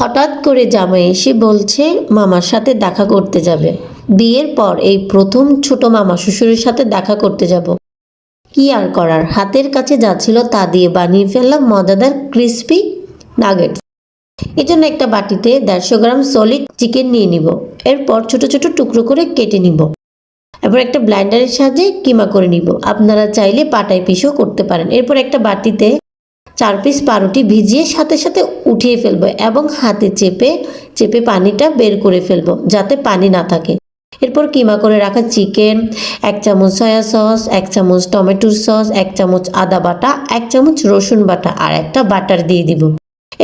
হঠাৎ করে জামাই এসে বলছে মামার সাথে দেখা করতে যাবে। বিয়ের পর এই প্রথম ছোট মামা শ্বশুরের সাথে দেখা করতে যাব। কি আর করার, হাতের কাছে যা ছিল তা দিয়ে বানিয়ে ফেললাম মজাদার ক্রিসপি নাগেটস। এই জন্য একটা বাটিতে 150 গ্রাম সলিড চিকেন নিয়ে নিব। এরপর ছোট ছোট টুকরো করে কেটে নিব। এরপর একটা ব্লেন্ডারের সাহায্যে কিমা করে নিব। আপনারা চাইলে পাটায় পিষেও করতে পারেন। এরপর একটা বাটিতে 4 পিস পাউরুটি ভিজিয়ে সাথে সাথে উঠিয়ে ফেলবো এবং হাতে চেপে চেপে পানিটা বের করে ফেলবো যাতে পানি না থাকে। এরপর কিমা করে রাখা চিকেন, 1 চামচ সয়া সস, 1 চামচ টমেটোর সস, 1 চামচ আদা বাটা, 1 চামচ রসুন বাটা আর একটা বাটার দিয়ে দিব।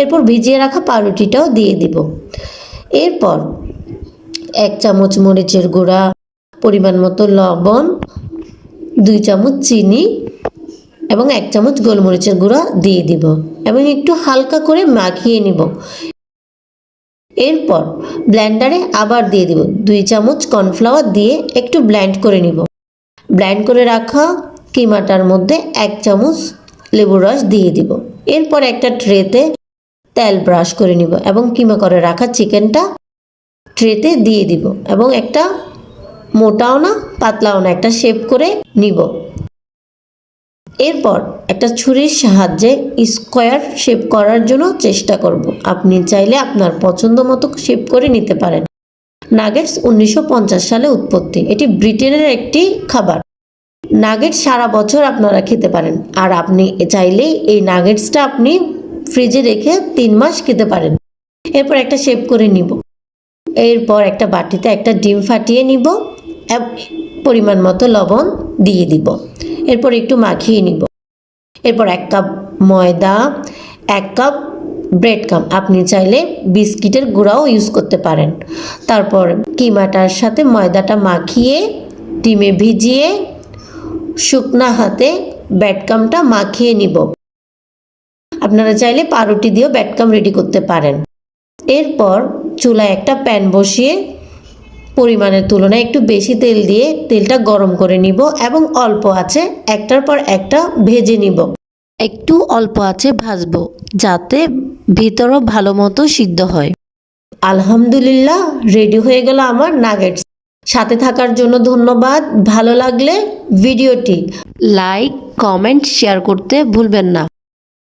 এরপর ভিজিয়ে রাখা পাউরুটিটাও দিয়ে দিব। এরপর 1 চামচ মরিচের গুঁড়া, পরিমাণ মতো লবণ, 2 চামচ চিনি এবং 1 চামচ গোলমরিচের গুঁড়া দিয়ে দিব এবং একটু হালকা করে মাখিয়ে নিব। এরপর ব্লেন্ডারে আবার দিয়ে দিব 2 চামচ কর্নফ্লাওয়ার দিয়ে একটু ব্লেন্ড করে নিব। ব্লেন্ড করে রাখা কিমাটার মধ্যে 1 চামচ লেবুর রস দিয়ে দিব। এরপর একটা ট্রেতে তেল ব্রাশ করে নিব এবং কিমা করে রাখা চিকেনটা ট্রেতে দিয়ে দিব এবং একটা মোটাও না পাতলাও না একটা শেপ করে নিব। এরপর একটা ছুরির সাহায্যে স্কোয়ার শেপ করার জন্য চেষ্টা করব। আপনি চাইলে আপনার পছন্দ মতো শেপ করে নিতে পারেন। নাগেটস 1950 সালে উৎপত্তি। এটি ব্রিটেনের একটি খাবার। নাগেটস সারা বছর আপনারা খেতে পারেন আর আপনি চাইলেই এই নাগেটসটা আপনি ফ্রিজে রেখে 3 মাস খেতে পারেন। এরপর একটা শেপ করে নিব। এরপর একটা বাটিতে একটা ডিম ফাটিয়ে নিব, পরিমাণ মতো লবণ দিয়ে দিব। এরপর একটু মাখিয়ে নিব। এরপর 1 কাপ ময়দা, 1 কাপ ব্রেড ক্রাম্ব, আপনি চাইলে বিস্কিটের গুঁড়াও ইউজ করতে পারেন। তারপর কিমাটার সাথে ময়দাটা মাখিয়ে ডিমে ভিজিয়ে শুকনা হাতে ব্রেড ক্রাম্বটা মাখিয়ে নিব। আপনারা চাইলে পাউরুটি দিয়েও ব্রেড ক্রাম্ব রেডি করতে পারেন। এরপর চুলায় একটা প্যান বসিয়ে পরিমাণের তুলনায় একটু বেশি তেল দিয়ে তেলটা গরম করে নিব এবং অল্প আছে একটার পর একটা ভেজে নিব। একটু অল্প আছে ভাজবো যাতে ভিতরও ভালো মতো সিদ্ধ হয়। আলহামদুলিল্লাহ, রেডি হয়ে গেল আমার নাগেটস। সাথে থাকার জন্য ধন্যবাদ। ভালো লাগলে ভিডিওটি লাইক, কমেন্ট, শেয়ার করতে ভুলবেন না।